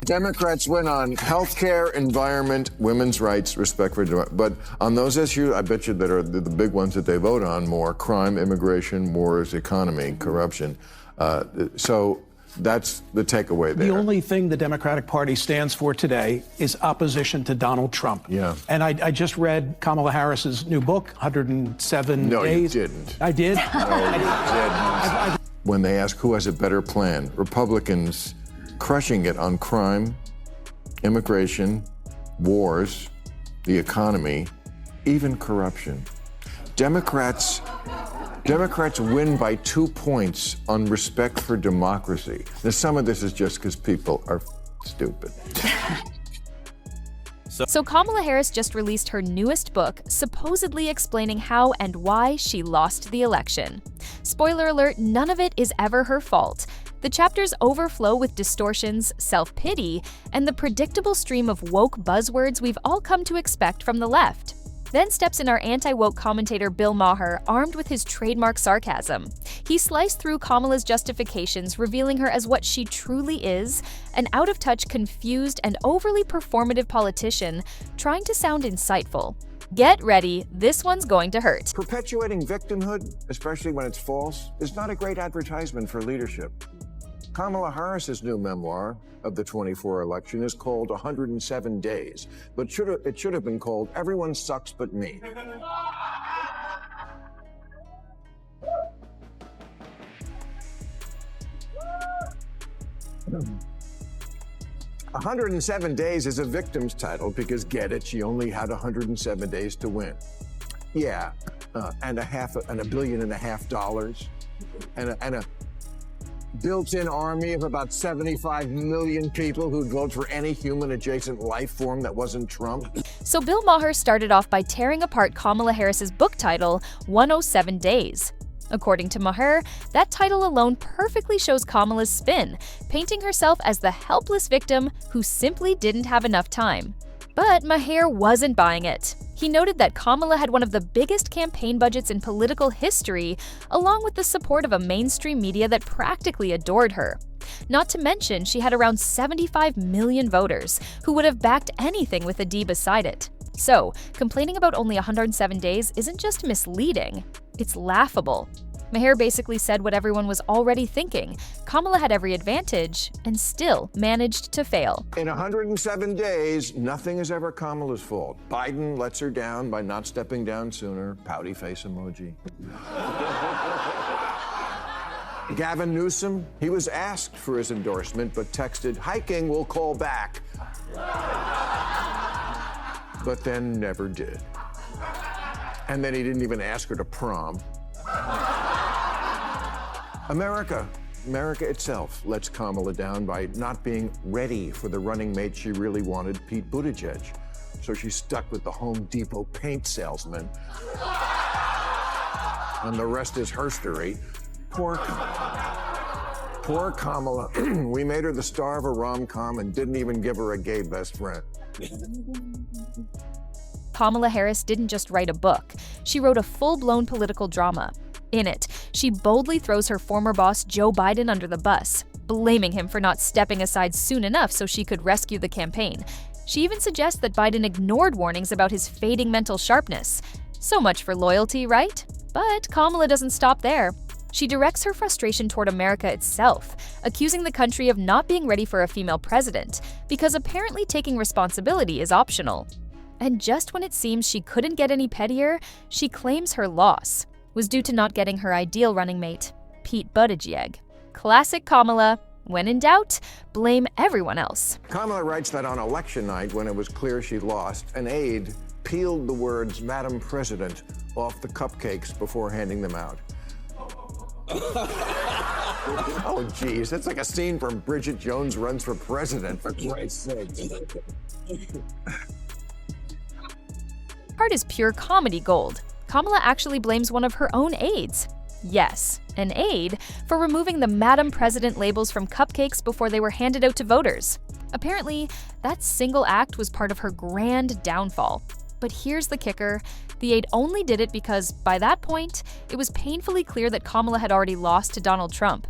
Democrats win on healthcare, environment, women's rights, respect for democracy. But on those issues, I bet you that are the big ones that they vote on more: crime, immigration, wars, economy, corruption. So that's the takeaway there. The only thing the Democratic Party stands for today is opposition to Donald Trump. Yeah. And I just read Kamala Harris's new book, 107 No, Days. you didn't. I did? No, you didn't. When they ask who has a better plan, Republicans crushing it on crime, immigration, wars, the economy, even corruption. Democrats win by 2 points on respect for democracy. Now, some of this is just because people are stupid. So Kamala Harris just released her newest book, supposedly explaining how and why she lost the election. Spoiler alert, none of it is ever her fault. The chapters overflow with distortions, self-pity, and the predictable stream of woke buzzwords we've all come to expect from the left. Then steps in our anti-woke commentator Bill Maher, armed with his trademark sarcasm. He sliced through Kamala's justifications, revealing her as what she truly is, an out-of-touch, confused, and overly performative politician trying to sound insightful. Get ready, this one's going to hurt. Perpetuating victimhood, especially when it's false, is not a great advertisement for leadership. Kamala Harris's new memoir of the 24 election is called 107 Days, but it should have been called Everyone Sucks But Me. "107 Days" is a victim's title because, get it, she only had 107 days to win. Yeah, and $1.5 billion and a built-in army of about 75 million people who'd vote for any human-adjacent life form that wasn't Trump. So Bill Maher started off by tearing apart Kamala Harris's book title, 107 Days. According to Maher, that title alone perfectly shows Kamala's spin, painting herself as the helpless victim who simply didn't have enough time. But Maher wasn't buying it. He noted that Kamala had one of the biggest campaign budgets in political history, along with the support of a mainstream media that practically adored her. Not to mention, she had around 75 million voters who would have backed anything with a D beside it. So, complaining about only 107 days isn't just misleading, it's laughable. Maher basically said what everyone was already thinking. Kamala had every advantage and still managed to fail. In 107 days, nothing is ever Kamala's fault. Biden lets her down by not stepping down sooner. Pouty face emoji. Gavin Newsom, he was asked for his endorsement, but texted, "Hiking, we'll call back." But then never did. And then he didn't even ask her to prom. America itself lets Kamala down by not being ready for the running mate she really wanted, Pete Buttigieg. So she's stuck with the Home Depot paint salesman. And the rest is herstory. Poor Kamala. We made her the star of a rom-com and didn't even give her a gay best friend. Kamala Harris didn't just write a book. She wrote a full-blown political drama. In it, she boldly throws her former boss Joe Biden under the bus, blaming him for not stepping aside soon enough so she could rescue the campaign. She even suggests that Biden ignored warnings about his fading mental sharpness. So much for loyalty, right? But Kamala doesn't stop there. She directs her frustration toward America itself, accusing the country of not being ready for a female president, because apparently taking responsibility is optional. And just when it seems she couldn't get any pettier, she claims her loss was due to not getting her ideal running mate, Pete Buttigieg. Classic Kamala. When in doubt, blame everyone else. Kamala writes that on election night, when it was clear she lost, an aide peeled the words "Madam President" off the cupcakes before handing them out. Oh, geez, that's like a scene from Bridget Jones Runs for President, for Christ's sake. Part is pure comedy gold. Kamala actually blames one of her own aides. Yes, an aide for removing the Madam President labels from cupcakes before they were handed out to voters. Apparently, that single act was part of her grand downfall. But here's the kicker. The aide only did it because, by that point, it was painfully clear that Kamala had already lost to Donald Trump.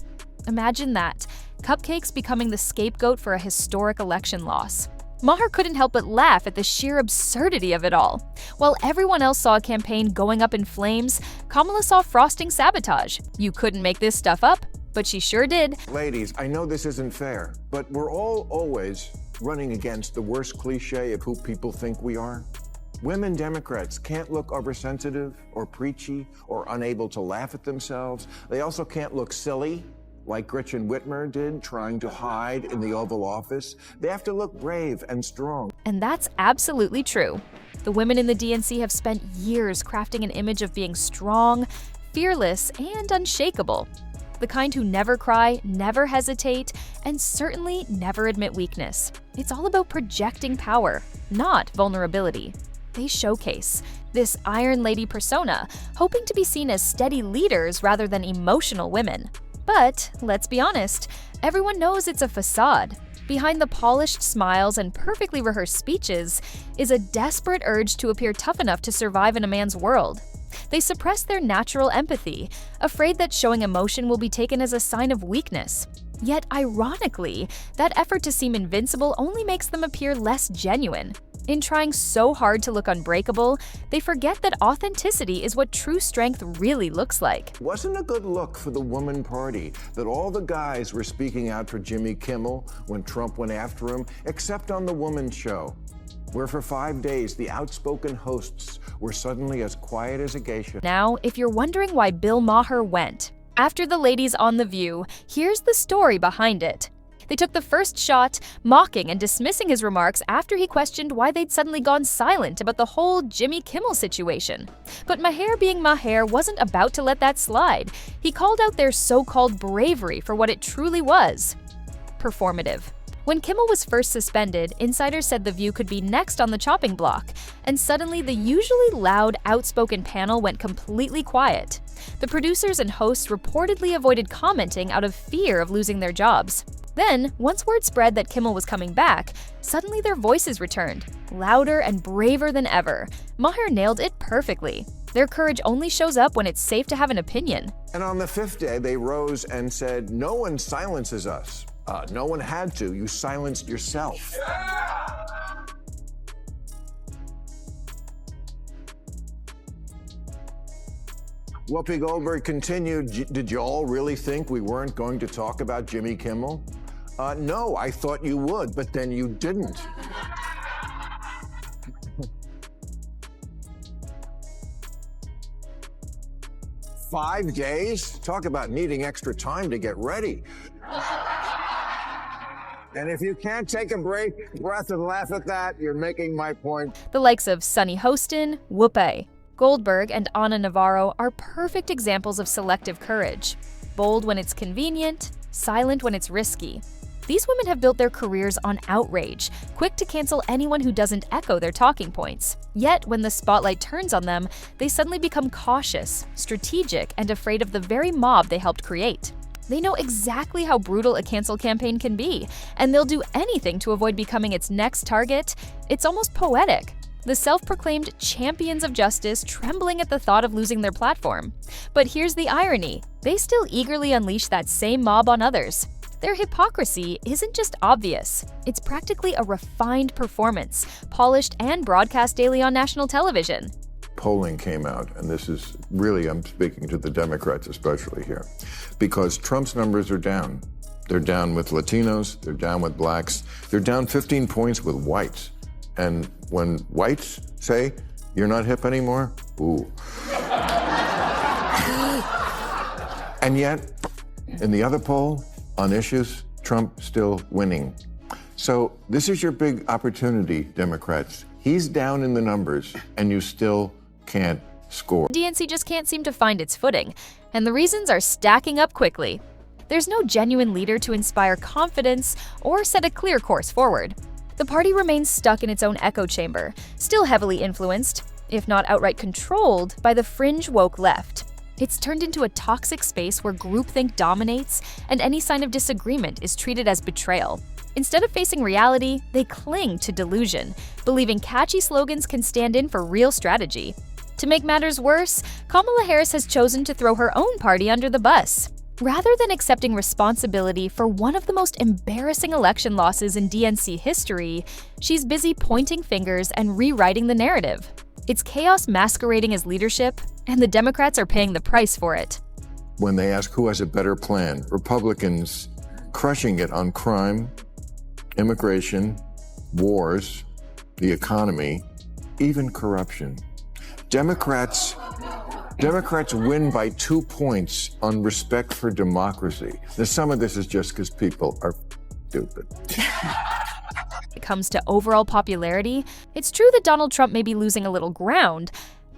Imagine that, cupcakes becoming the scapegoat for a historic election loss. Maher couldn't help but laugh at the sheer absurdity of it all. While everyone else saw a campaign going up in flames, Kamala saw frosting sabotage. You couldn't make this stuff up, but she sure did. Ladies, I know this isn't fair, but we're all always running against the worst cliche of who people think we are. Women Democrats can't look oversensitive or preachy or unable to laugh at themselves. They also can't look silly, like Gretchen Whitmer did, trying to hide in the Oval Office. They have to look brave and strong. And that's absolutely true. The women in the DNC have spent years crafting an image of being strong, fearless, and unshakable. The kind who never cry, never hesitate, and certainly never admit weakness. It's all about projecting power, not vulnerability. They showcase this Iron Lady persona, hoping to be seen as steady leaders rather than emotional women. But let's be honest, everyone knows it's a facade. Behind the polished smiles and perfectly rehearsed speeches is a desperate urge to appear tough enough to survive in a man's world. They suppress their natural empathy, afraid that showing emotion will be taken as a sign of weakness. Yet, ironically, that effort to seem invincible only makes them appear less genuine. In trying so hard to look unbreakable, they forget that authenticity is what true strength really looks like. Wasn't a good look for the woman party that all the guys were speaking out for Jimmy Kimmel when Trump went after him, except on the woman's show, where for 5 days the outspoken hosts were suddenly as quiet as a geisha. Now, if you're wondering why Bill Maher went, after the ladies on The View, here's the story behind it. They took the first shot, mocking and dismissing his remarks after he questioned why they'd suddenly gone silent about the whole Jimmy Kimmel situation. But Maher being Maher wasn't about to let that slide. He called out their so-called bravery for what it truly was: performative. When Kimmel was first suspended, insiders said The View could be next on the chopping block, and suddenly the usually loud, outspoken panel went completely quiet. The producers and hosts reportedly avoided commenting out of fear of losing their jobs. Then, once word spread that Kimmel was coming back, suddenly their voices returned, louder and braver than ever. Maher nailed it perfectly. Their courage only shows up when it's safe to have an opinion. And on the 5th day, they rose and said, "No one silences us. No one had to. You silenced yourself." Whoopi Goldberg continued, "Did you all really think we weren't going to talk about Jimmy Kimmel? No, I thought you would, but then you didn't." "5 days? Talk about needing extra time to get ready. And if you can't take a breath and laugh at that, you're making my point." The likes of Sunny Hostin, Whoopi Goldberg, and Ana Navarro are perfect examples of selective courage. Bold when it's convenient, silent when it's risky. These women have built their careers on outrage, quick to cancel anyone who doesn't echo their talking points. Yet, when the spotlight turns on them, they suddenly become cautious, strategic, and afraid of the very mob they helped create. They know exactly how brutal a cancel campaign can be, and they'll do anything to avoid becoming its next target. It's almost poetic. The self-proclaimed champions of justice trembling at the thought of losing their platform. But here's the irony: they still eagerly unleash that same mob on others. Their hypocrisy isn't just obvious, it's practically a refined performance, polished and broadcast daily on national television. Polling came out, and this is really, I'm speaking to the Democrats especially here, because Trump's numbers are down. They're down with Latinos, they're down with blacks, they're down 15 points with whites. And when whites say, "You're not hip anymore," ooh. And yet, in the other poll, on issues, Trump still winning. So this is your big opportunity, Democrats. He's down in the numbers, and you still can't score. DNC just can't seem to find its footing, and the reasons are stacking up quickly. There's no genuine leader to inspire confidence or set a clear course forward. The party remains stuck in its own echo chamber, still heavily influenced, if not outright controlled, by the fringe woke left. It's turned into a toxic space where groupthink dominates, and any sign of disagreement is treated as betrayal. Instead of facing reality, they cling to delusion, believing catchy slogans can stand in for real strategy. To make matters worse, Kamala Harris has chosen to throw her own party under the bus. Rather than accepting responsibility for one of the most embarrassing election losses in DNC history, she's busy pointing fingers and rewriting the narrative. It's chaos masquerading as leadership, and the Democrats are paying the price for it. When they ask who has a better plan, Republicans crushing it on crime, immigration, wars, the economy, even corruption. Democrats win by 2 points on respect for democracy. Now, some of this is just because people are stupid. When it comes to overall popularity, it's true that Donald Trump may be losing a little ground,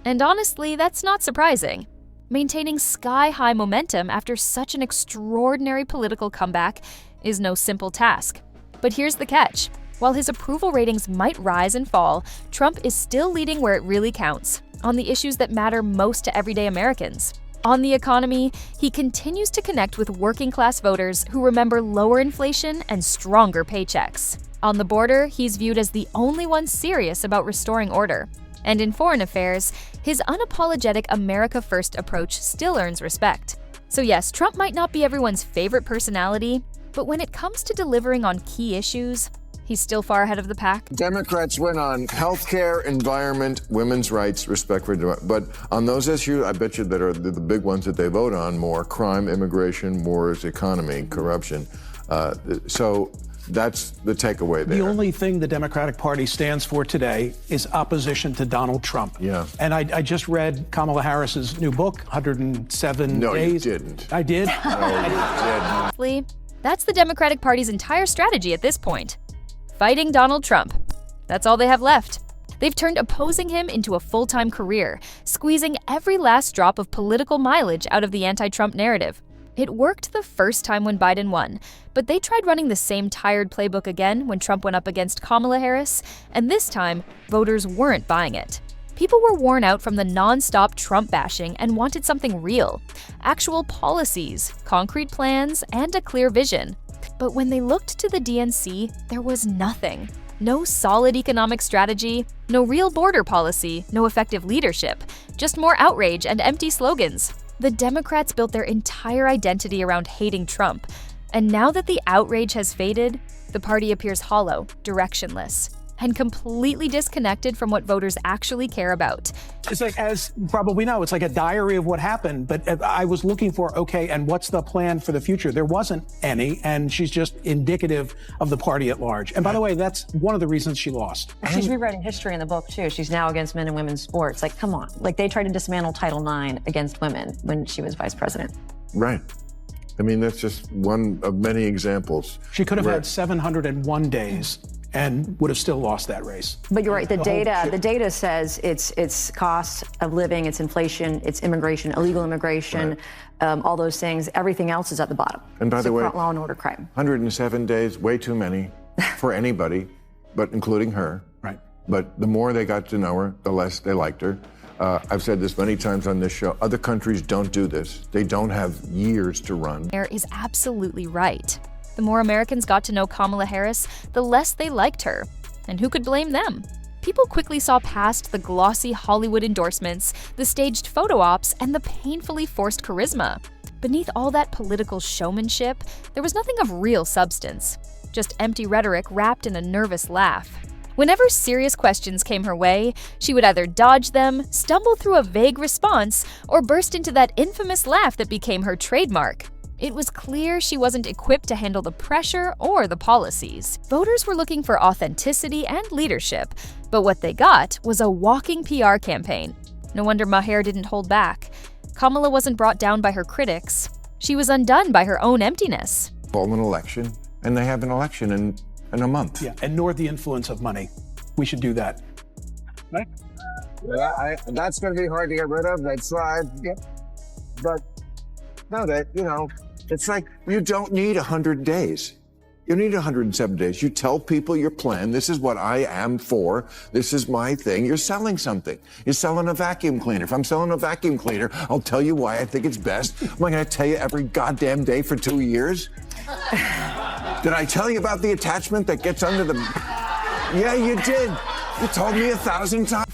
and honestly, that's not surprising. Maintaining sky-high momentum after such an extraordinary political comeback is no simple task. But here's the catch. While his approval ratings might rise and fall, Trump is still leading where it really counts, on the issues that matter most to everyday Americans. On the economy, he continues to connect with working-class voters who remember lower inflation and stronger paychecks. On the border, he's viewed as the only one serious about restoring order. And in foreign affairs, his unapologetic America First approach still earns respect. So yes, Trump might not be everyone's favorite personality, but when it comes to delivering on key issues, he's still far ahead of the pack. Democrats win on healthcare, environment, women's rights, respect for democracy. But on those issues, I bet you that are the big ones that they vote on more: crime, immigration, wars, economy, corruption. So that's the takeaway there. The only thing the Democratic Party stands for today is opposition to Donald Trump. Yeah. And I just read Kamala Harris's new book, 107 No, Days. you didn't. I did? No, you didn't. That's the Democratic Party's entire strategy at this point. Fighting Donald Trump. That's all they have left. They've turned opposing him into a full-time career, squeezing every last drop of political mileage out of the anti-Trump narrative. It worked the first time when Biden won, but they tried running the same tired playbook again when Trump went up against Kamala Harris, and this time, voters weren't buying it. People were worn out from the non-stop Trump bashing and wanted something real. Actual policies, concrete plans, and a clear vision. But when they looked to the DNC, there was nothing. No solid economic strategy, no real border policy, no effective leadership, just more outrage and empty slogans. The Democrats built their entire identity around hating Trump, and now that the outrage has faded, the party appears hollow, directionless, and completely disconnected from what voters actually care about. It's like, as you probably know, it's like a diary of what happened, but I was looking for, okay, and what's the plan for the future? There wasn't any, and she's just indicative of the party at large. And by the way, that's one of the reasons she lost. She's rewriting history in the book, too. She's now against men and women's sports. Like, come on. Like, they tried to dismantle Title IX against women when she was vice president. Right. I mean, that's just one of many examples. She could have had 701 days and would have still lost that race. But you're right. The data says it's cost of living, it's inflation, it's immigration, illegal immigration, all those things. Everything else is at the bottom. And by the way, law and order crime. 107 days, way too many for anybody, but including her. Right. But the more they got to know her, the less they liked her. I've said this many times on this show. Other countries don't do this. They don't have years to run. Maher is absolutely right. The more Americans got to know Kamala Harris, the less they liked her. And who could blame them? People quickly saw past the glossy Hollywood endorsements, the staged photo ops, and the painfully forced charisma. Beneath all that political showmanship, there was nothing of real substance. Just empty rhetoric wrapped in a nervous laugh. Whenever serious questions came her way, she would either dodge them, stumble through a vague response, or burst into that infamous laugh that became her trademark. It was clear she wasn't equipped to handle the pressure or the policies. Voters were looking for authenticity and leadership, but what they got was a walking PR campaign. No wonder Maher didn't hold back. Kamala wasn't brought down by her critics. She was undone by her own emptiness. Call an election, and they have an election in a month. Yeah, and nor the influence of money. We should do that. Right? Yeah, that's going to be hard to get rid of. That's right. Yep. But no, It's like you don't need 100 days. You need 107 days. You tell people your plan. This is what I am for. This is my thing. You're selling something. You're selling a vacuum cleaner. If I'm selling a vacuum cleaner, I'll tell you why I think it's best. Am I going to tell you every goddamn day for 2 years? Did I tell you about the attachment that gets under the... Yeah, you did. You told me 1,000 times.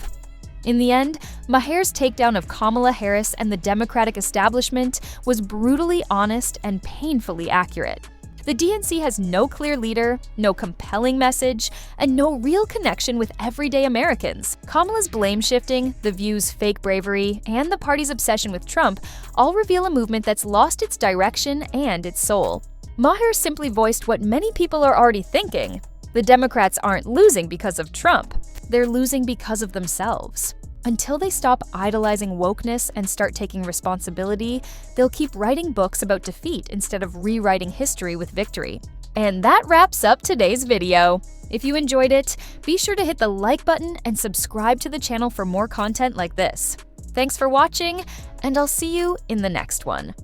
In the end, Maher's takedown of Kamala Harris and the Democratic establishment was brutally honest and painfully accurate. The DNC has no clear leader, no compelling message, and no real connection with everyday Americans. Kamala's blame shifting, The View's fake bravery, and the party's obsession with Trump all reveal a movement that's lost its direction and its soul. Maher simply voiced what many people are already thinking. The Democrats aren't losing because of Trump. They're losing because of themselves. Until they stop idolizing wokeness and start taking responsibility, they'll keep writing books about defeat instead of rewriting history with victory. And that wraps up today's video. If you enjoyed it, be sure to hit the like button and subscribe to the channel for more content like this. Thanks for watching, and I'll see you in the next one.